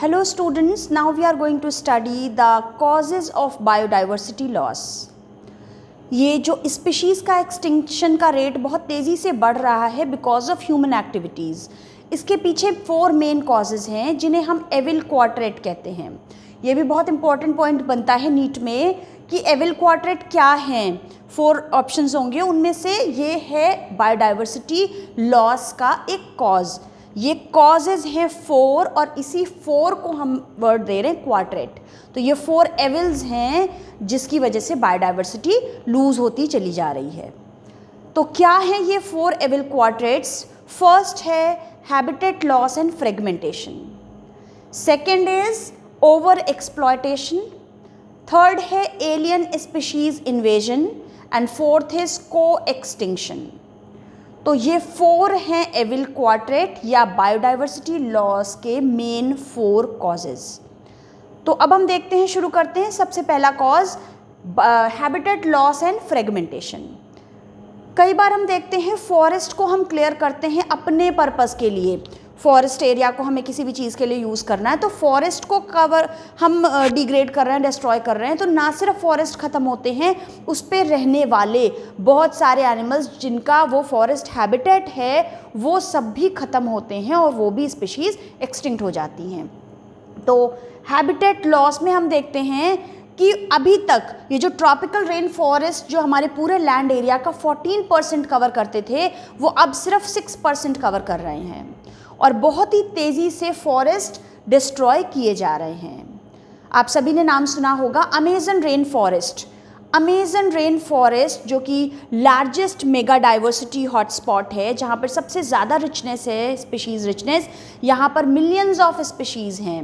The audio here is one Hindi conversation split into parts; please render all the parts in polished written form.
Hello students, now we are going to study the causes of biodiversity loss. ये जो स्पीशीज़ का एक्सटिंक्शन का रेट बहुत तेज़ी से बढ़ रहा है बिकॉज ऑफ ह्यूमन एक्टिविटीज़. इसके पीछे 4 मेन कॉजेज़ हैं जिन्हें हम एविल क्वाड्रेट कहते हैं. ये भी बहुत इंपॉर्टेंट पॉइंट बनता है नीट में कि एविल क्वाड्रेट क्या हैं. 4 ऑप्शंस होंगे, उनमें से ये है बायोडाइवर्सिटी लॉस का एक कॉज. ये कॉजेज़ हैं 4 और इसी 4 को हम वर्ड दे रहे हैं क्वाड्रेट. तो ये 4 एविल्स हैं जिसकी वजह से बायोडाइवर्सिटी लूज़ होती चली जा रही है. तो क्या है ये 4 एविल क्वाड्रेट्स? फर्स्ट है habitat loss and fragmentation. Second is over exploitation. Third है alien species invasion and fourth is coextinction. तो ये 4 हैं एविल क्वाड्रेट या बायोडाइवर्सिटी लॉस के मेन 4 कॉजेज़. तो अब हम देखते हैं, शुरू करते हैं. सबसे पहला cause habitat loss and fragmentation. कई बार हम देखते हैं फॉरेस्ट को हम क्लियर करते हैं अपने पर्पस के लिए. फॉरेस्ट एरिया को हमें किसी भी चीज़ के लिए यूज़ करना है, तो फॉरेस्ट को कवर हम डिग्रेड कर रहे हैं, डिस्ट्रॉय कर रहे हैं. तो ना सिर्फ फॉरेस्ट ख़त्म होते हैं, उस पर रहने वाले बहुत सारे एनिमल्स जिनका वो फॉरेस्ट हैबिटेट है वो सब भी ख़त्म होते हैं और वो भी स्पीशीज़ एक्सटिंक्ट हो जाती हैं. तो हैबिटेट लॉस में हम देखते हैं कि अभी तक ये जो ट्रॉपिकल रेन फॉरेस्ट जो हमारे पूरे लैंड एरिया का 14% कवर करते थे वो अब सिर्फ 6% कवर कर रहे हैं और बहुत ही तेज़ी से फॉरेस्ट डिस्ट्रॉय किए जा रहे हैं. आप सभी ने नाम सुना होगा Amazon rain forest. Amazon rain forest जो कि लार्जेस्ट मेगा डाइवर्सिटी हॉटस्पॉट है, जहाँ पर सबसे ज़्यादा रिचनेस है, स्पीशीज़ रिचनेस. यहाँ पर मिलियंस ऑफ स्पीशीज़ हैं.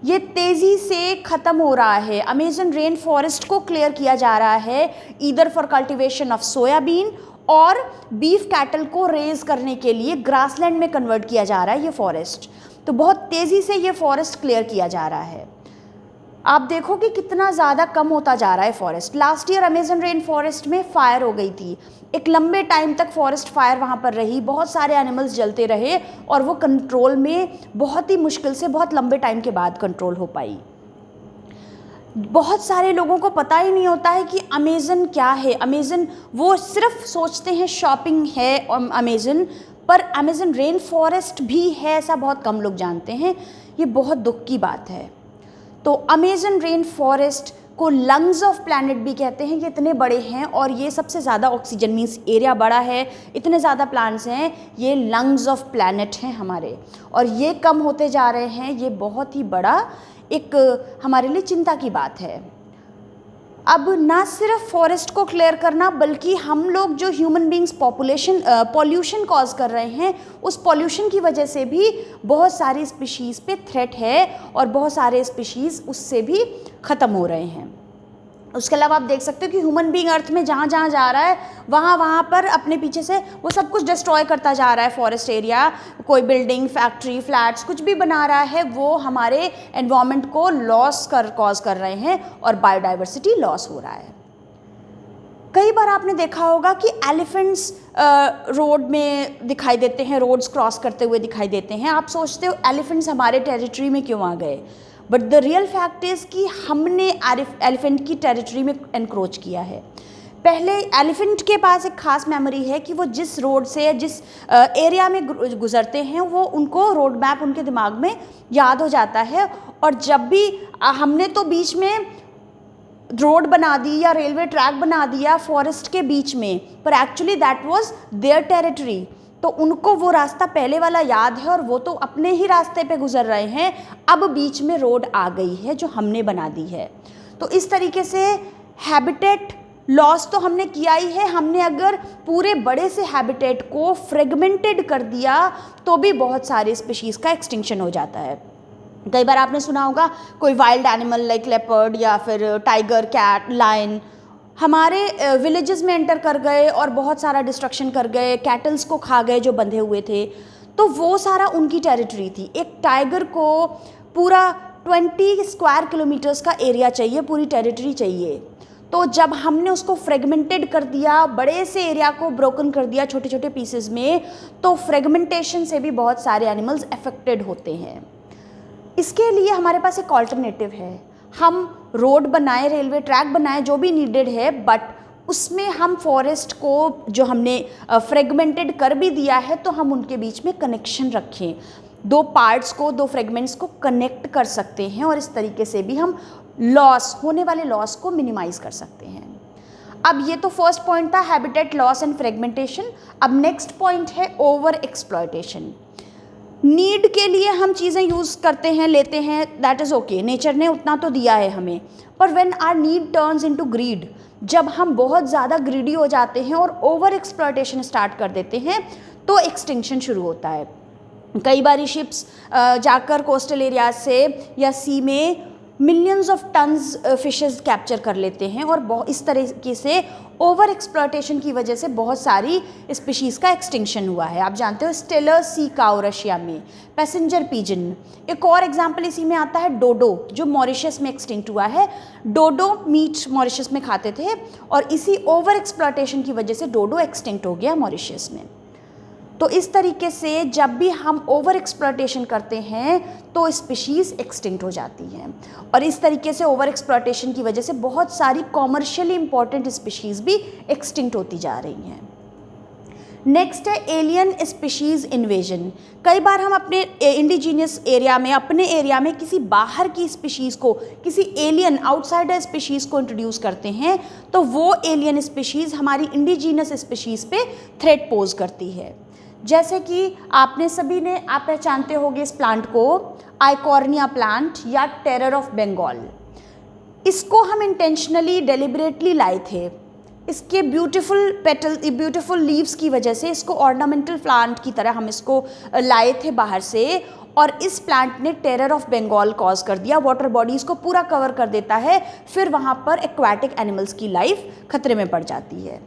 ये तेज़ी से ख़त्म हो रहा है. अमेज़न रेन फॉरेस्ट को क्लियर किया जा रहा है either for cultivation of soybean और बीफ कैटल को रेज़ करने के लिए ग्रासलैंड में कन्वर्ट किया जा रहा है ये फॉरेस्ट. तो बहुत तेज़ी से ये फॉरेस्ट क्लियर किया जा रहा है. आप देखो कि कितना ज़्यादा कम होता जा रहा है forest. Last year Amazon rain forest में फायर हो गई थी. एक लंबे टाइम तक फॉरेस्ट फायर वहाँ पर रही, बहुत सारे एनिमल्स जलते रहे और वो कंट्रोल में बहुत ही मुश्किल से बहुत लंबे टाइम के बाद कंट्रोल हो पाई. बहुत सारे लोगों को पता ही नहीं होता है कि अमेज़न क्या है. अमेज़न वो सिर्फ सोचते हैं शॉपिंग है अमेज़न, पर अमेज़न रेन फॉरेस्ट भी है ऐसा बहुत कम लोग जानते हैं. ये बहुत दुख की बात है. तो अमेज़न रेन फॉरेस्ट को लंग्स ऑफ प्लैनेट भी कहते हैं. ये इतने बड़े हैं और ये सबसे ज़्यादा ऑक्सीजन मीन्स एरिया बड़ा है, इतने ज़्यादा प्लांट्स हैं, ये लंग्स ऑफ प्लैनेट हैं हमारे और ये कम होते जा रहे हैं. ये बहुत ही बड़ा एक हमारे लिए चिंता की बात है. अब ना सिर्फ फॉरेस्ट को क्लियर करना बल्कि हम लोग जो ह्यूमन बींग्स पॉल्यूशन कॉज कर रहे हैं, उस पॉल्यूशन की वजह से भी बहुत सारी स्पीशीज़ पे थ्रेट है और बहुत सारे स्पीशीज़ उससे भी ख़त्म हो रहे हैं. उसके अलावा आप देख सकते हो कि ह्यूमन बींग अर्थ में जहाँ जहाँ जा रहा है वहाँ पर अपने पीछे से वो सब कुछ डिस्ट्रॉय करता जा रहा है. फॉरेस्ट एरिया, कोई बिल्डिंग, फैक्ट्री, फ्लैट्स कुछ भी बना रहा है, वो हमारे एनवायरनमेंट को कॉज कर रहे हैं और बायोडाइवर्सिटी लॉस हो रहा है. कई बार आपने देखा होगा कि एलिफेंट्स रोड में दिखाई देते हैं, रोड्स क्रॉस करते हुए दिखाई देते हैं. आप सोचते हो एलिफेंट्स हमारे टेरिटरी में क्यों आ गए, but the real fact is कि हमने एलिफेंट की टेरिटरी में एनक्रोच किया है. पहले एलिफेंट के पास एक ख़ास मेमोरी है कि वो जिस रोड से या जिस एरिया में गुज़रते हैं वो उनको रोड मैप उनके दिमाग में याद हो जाता है. और जब भी हमने तो बीच में रोड बना दी या रेलवे ट्रैक बना दिया फॉरेस्ट के बीच में, पर actually that was their territory. तो उनको वो रास्ता पहले वाला याद है और वो तो अपने ही रास्ते पे गुजर रहे हैं. अब बीच में रोड आ गई है जो हमने बना दी है. तो इस तरीके से हैबिटेट लॉस तो हमने किया ही है. हमने अगर पूरे बड़े से हैबिटेट को फ्रेगमेंटेड कर दिया तो भी बहुत सारे स्पीशीज़ का एक्सटिंक्शन हो जाता है. कई बार आपने सुना होगा कोई वाइल्ड एनिमल लाइक लेपर्ड या फिर टाइगर, कैट, लायन हमारे विलेजेस में एंटर कर गए और बहुत सारा डिस्ट्रक्शन कर गए, कैटल्स को खा गए जो बंधे हुए थे. तो वो सारा उनकी टेरिटरी थी. एक टाइगर को पूरा 20 स्क्वायर किलोमीटर्स का एरिया चाहिए, पूरी टेरिटरी चाहिए. तो जब हमने उसको फ्रेगमेंटेड कर दिया, बड़े से एरिया को ब्रोकन कर दिया छोटे छोटे पीसेस में, तो फ्रेगमेंटेशन से भी बहुत सारे एनिमल्स अफेक्टेड होते हैं. इसके लिए हमारे पास एक ऑल्टरनेटिव है, हम रोड बनाए, रेलवे ट्रैक बनाए, जो भी नीडेड है, बट उसमें हम फॉरेस्ट को जो हमने फ्रेगमेंटेड कर भी दिया है तो हम उनके बीच में कनेक्शन रखें, दो पार्ट्स को, दो फ्रेगमेंट्स को कनेक्ट कर सकते हैं और इस तरीके से भी हम होने वाले लॉस को मिनिमाइज कर सकते हैं। अब ये तो फर्स्ट पॉइंट था, हैबिटेट लॉस एंड फ्रेगमेंटेशन। अब नेक्स्ट पॉइंट है ओवर एक्सप्लॉयटेशन। नीड के लिए हम चीज़ें यूज़ करते हैं, लेते हैं, दैट इज़ ओके, नेचर ने उतना तो दिया है हमें, पर when our need turns into greed, जब हम बहुत ज़्यादा ग्रीडी हो जाते हैं और ओवर एक्सप्लॉयटेशन स्टार्ट कर देते हैं तो एक्सटिंक्शन शुरू होता है। कई बारी शिप्स जाकर कोस्टल एरिया से या सी में millions of tons fishes capture कर लेते हैं और इस तरीके से ओवर एक्सप्लॉयटेशन की वजह से बहुत सारी स्पीशीज़ का एक्सटिंक्शन हुआ है। आप जानते हो स्टेलर सी काउ रशिया में, पैसेंजर पिजन, एक और एग्जांपल इसी में आता है डोडो, जो मॉरिशस में एक्सटिंक्ट हुआ है। डोडो मीट मॉरिशस में खाते थे और इसी ओवर एक्सप्लॉयटेशन की वजह से डोडो एक्सटिंक्ट हो गया मॉरिशस में। तो इस तरीके से जब भी हम ओवर एक्सप्लॉयटेशन करते हैं तो स्पीशीज़ एक्सटिंक्ट हो जाती हैं और इस तरीके से ओवर एक्सप्लॉयटेशन की वजह से बहुत सारी कॉमर्शियली इंपॉर्टेंट स्पीशीज़ भी एक्सटिंक्ट होती जा रही हैं। नेक्स्ट है एलियन स्पीशीज़ इन्वेजन। कई बार हम अपने इंडिजीनियस एरिया में, अपने एरिया में किसी बाहर की स्पीशीज़ को, किसी एलियन आउटसाइडर स्पीशीज़ को इंट्रोड्यूस करते हैं तो वो एलियन स्पीशीज़ हमारी इंडिजीनियस स्पीशीज़ पे थ्रेट पोज करती है। जैसे कि आप पहचानते होंगे इस प्लांट को, आइकॉर्निया प्लांट या टेरर ऑफ बंगाल। इसको हम इंटेंशनली डेलिबरेटली लाए थे, इसके ब्यूटीफुल लीव्स की वजह से इसको ऑर्नामेंटल प्लांट की तरह हम इसको लाए थे बाहर से और इस प्लांट ने टेरर ऑफ बंगाल कॉज कर दिया। वाटर बॉडीज़ को पूरा कवर कर देता है, फिर वहाँ पर एक्वाटिक एनिमल्स की लाइफ खतरे में पड़ जाती है।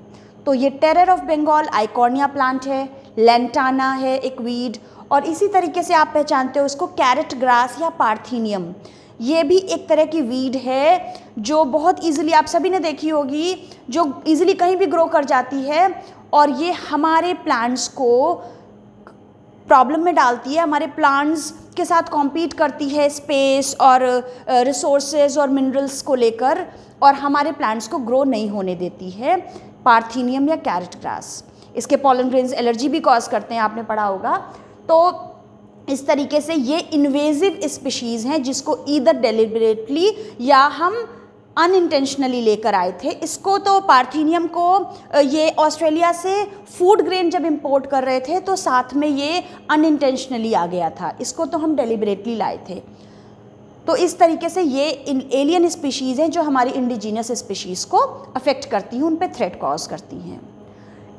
तो ये terror of Bengal Eichhornia plant है, लेंटाना है एक वीड, और इसी तरीके से आप पहचानते हो इसको कैरेट ग्रास या पार्थीनियम। ये भी एक तरह की वीड है जो बहुत इजीली, आप सभी ने देखी होगी, जो इजीली कहीं भी ग्रो कर जाती है और ये हमारे प्लांट्स को प्रॉब्लम में डालती है, हमारे प्लांट्स के साथ कॉम्पीट करती है स्पेस और रिसोर्सेज और मिनरल्स को लेकर और हमारे प्लांट्स को ग्रो नहीं होने देती है। पार्थीनियम या कैरेट ग्रास, इसके पॉलन ग्रेन्स एलर्जी भी कॉज करते हैं, आपने पढ़ा होगा। तो इस तरीके से ये इन्वेजिव स्पीशीज़ हैं जिसको ईदर डेलिबरेटली या हम अनइंटेंशनली लेकर आए थे। इसको तो पार्थीनियम को ये ऑस्ट्रेलिया से फूड ग्रेन जब इंपोर्ट कर रहे थे तो साथ में ये अनइंटेंशनली आ गया था, इसको तो हम डेलिबरेटली लाए थे। तो इस तरीके से ये एलियन स्पीशीज़ हैं जो हमारी इंडिजीनियस स्पीशीज़ को अफेक्ट करती हैं, उन पे थ्रेट कॉज करती हैं।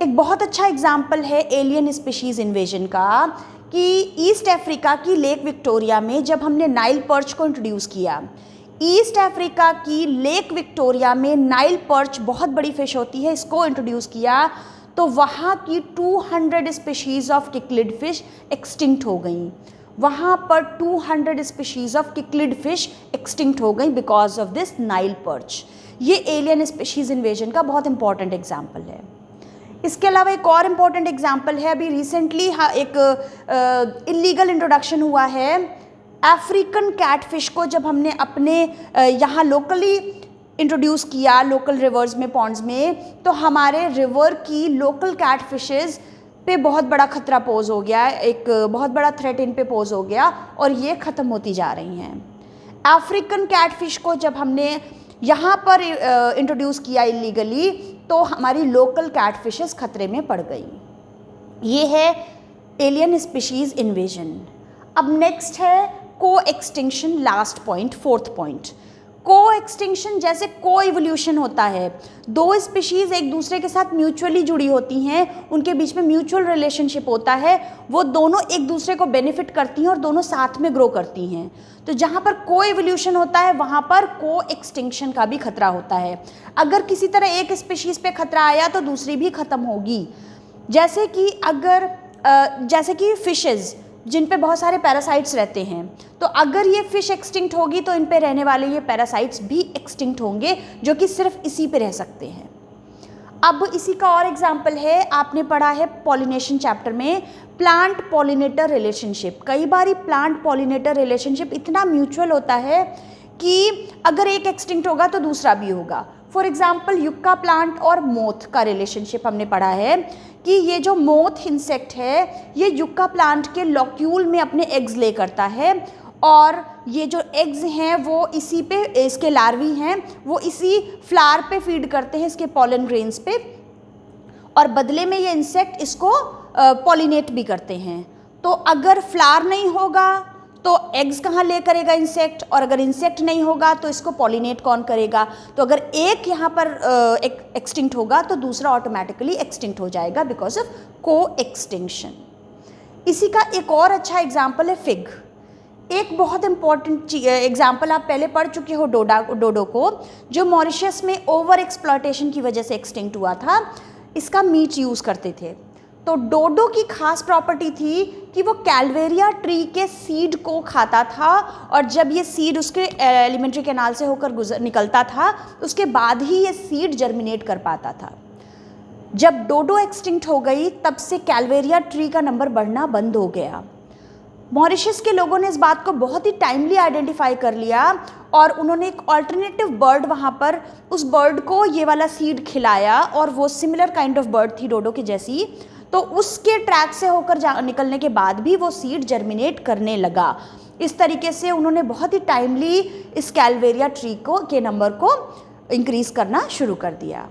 एक बहुत अच्छा एग्जाम्पल है एलियन स्पीशीज़ इन्वेजन का कि ईस्ट अफ्रीका की लेक विक्टोरिया में जब हमने नाइल पर्च को इंट्रोड्यूस किया, ईस्ट अफ्रीका की लेक विक्टोरिया में नाइल पर्च बहुत बड़ी फ़िश होती है, इसको इंट्रोड्यूस किया तो वहाँ की 200 स्पीशीज़ ऑफ किक्लिड फ़िश एक्सटिंक्ट हो गई। वहाँ पर 200 स्पीशीज़ ऑफ किक्लिड फ़िश एक्सटिंक्ट हो गई because of this Nile perch. ये एलियन स्पीशीज़ इन्वेजन का बहुत इंपॉर्टेंट एग्जाम्पल है। इसके अलावा एक और इम्पॉर्टेंट एग्जाम्पल है, अभी रिसेंटली एक इलीगल इंट्रोडक्शन हुआ है अफ्रीकन कैटफिश को, जब हमने अपने यहाँ लोकली इंट्रोड्यूस किया लोकल रिवर्स में, पॉन्ड्स में, तो हमारे रिवर की लोकल कैटफिशेस पे बहुत बड़ा खतरा पोज हो गया, एक बहुत बड़ा थ्रेट इन पे पोज हो गया और ये ख़त्म होती जा रही हैं। अफ्रीकन कैटफिश को जब हमने यहाँ पर इंट्रोड्यूस किया इलीगली तो हमारी लोकल कैटफिशेस खतरे में पड़ गई। ये है एलियन स्पीशीज़ इन्वेजन। अब नेक्स्ट है को extinction, last point, fourth point. को एक्सटिंक्शन जैसे को इवोल्यूशन होता है, दो स्पीशीज़ एक दूसरे के साथ म्यूचुअली जुड़ी होती हैं, उनके बीच में म्यूचुअल रिलेशनशिप होता है, वो दोनों एक दूसरे को बेनिफिट करती हैं और दोनों साथ में ग्रो करती हैं। तो जहाँ पर को इवोल्यूशन होता है वहाँ पर को एक्सटिंक्शन का भी खतरा होता है। अगर किसी तरह एक स्पीशीज़ पे खतरा आया तो दूसरी भी ख़त्म होगी। जैसे कि फिशेज़ जिन पे बहुत सारे पैरासाइट्स रहते हैं, तो अगर ये फ़िश एक्सटिंक्ट होगी तो इन पे रहने वाले ये पैरासाइट्स भी एक्सटिंक्ट होंगे जो कि सिर्फ इसी पे रह सकते हैं। अब इसी का और एग्जाम्पल है, आपने पढ़ा है पॉलिनेशन चैप्टर में प्लांट पॉलिनेटर रिलेशनशिप। कई बार प्लांट पॉलिनेटर रिलेशनशिप इतना म्यूचुअल होता है कि अगर एक एक्सटिंक्ट होगा तो दूसरा भी होगा। फॉर एग्जाम्पल युक्का प्लांट और मोथ का रिलेशनशिप हमने पढ़ा है कि ये जो मोथ इंसेक्ट है ये युक्का प्लांट के लॉक्यूल में अपने एग्स ले करता है, और ये जो एग्स हैं वो इसी पे, इसके लार्वी हैं वो इसी फ्लावर पे फीड करते हैं, इसके पॉलन ग्रेन्स पे, और बदले में ये इंसेक्ट इसको पॉलिनेट भी करते हैं। तो अगर फ्लावर नहीं होगा तो एग्स कहाँ ले करेगा इंसेक्ट, और अगर इंसेक्ट नहीं होगा तो इसको पॉलिनेट कौन करेगा। तो अगर एक यहाँ पर एक्सटिंक्ट होगा तो दूसरा ऑटोमेटिकली एक्सटिंक्ट हो जाएगा बिकॉज ऑफ को एक्सटिंक्शन। इसी का एक और अच्छा एग्जाम्पल है फिग। एक बहुत इंपॉर्टेंट एग्जाम्पल आप पहले पढ़ चुके हो डोडो को, जो मॉरिशस में ओवर एक्सप्लॉयटेशन की वजह से एक्सटिंक्ट हुआ था। इसका मीट यूज़ करते थे। तो डोडो की खास प्रॉपर्टी थी कि वो कैलवेरिया ट्री के सीड को खाता था, और जब ये सीड उसके एलिमेंट्री कैनाल से होकर निकलता था उसके बाद ही ये सीड जर्मिनेट कर पाता था। जब डोडो एक्सटिंक्ट हो गई तब से कैलवेरिया ट्री का नंबर बढ़ना बंद हो गया। मॉरिशस के लोगों ने इस बात को बहुत ही टाइमली आइडेंटिफाई कर लिया और उन्होंने एक ऑल्टरनेटिव बर्ड वहाँ पर उस बर्ड को ये वाला सीड खिलाया, और वो सिमिलर काइंड ऑफ बर्ड थी डोडो की जैसी। तो उसके ट्रैक से होकर निकलने के बाद भी वो सीड जर्मिनेट करने लगा। इस तरीके से उन्होंने बहुत ही टाइमली इस कैलवेरिया ट्री के नंबर को इंक्रीज करना शुरू कर दिया।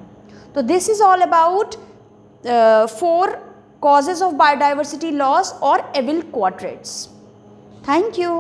तो this is all about 4 causes of biodiversity loss or evil quadrants. Thank you.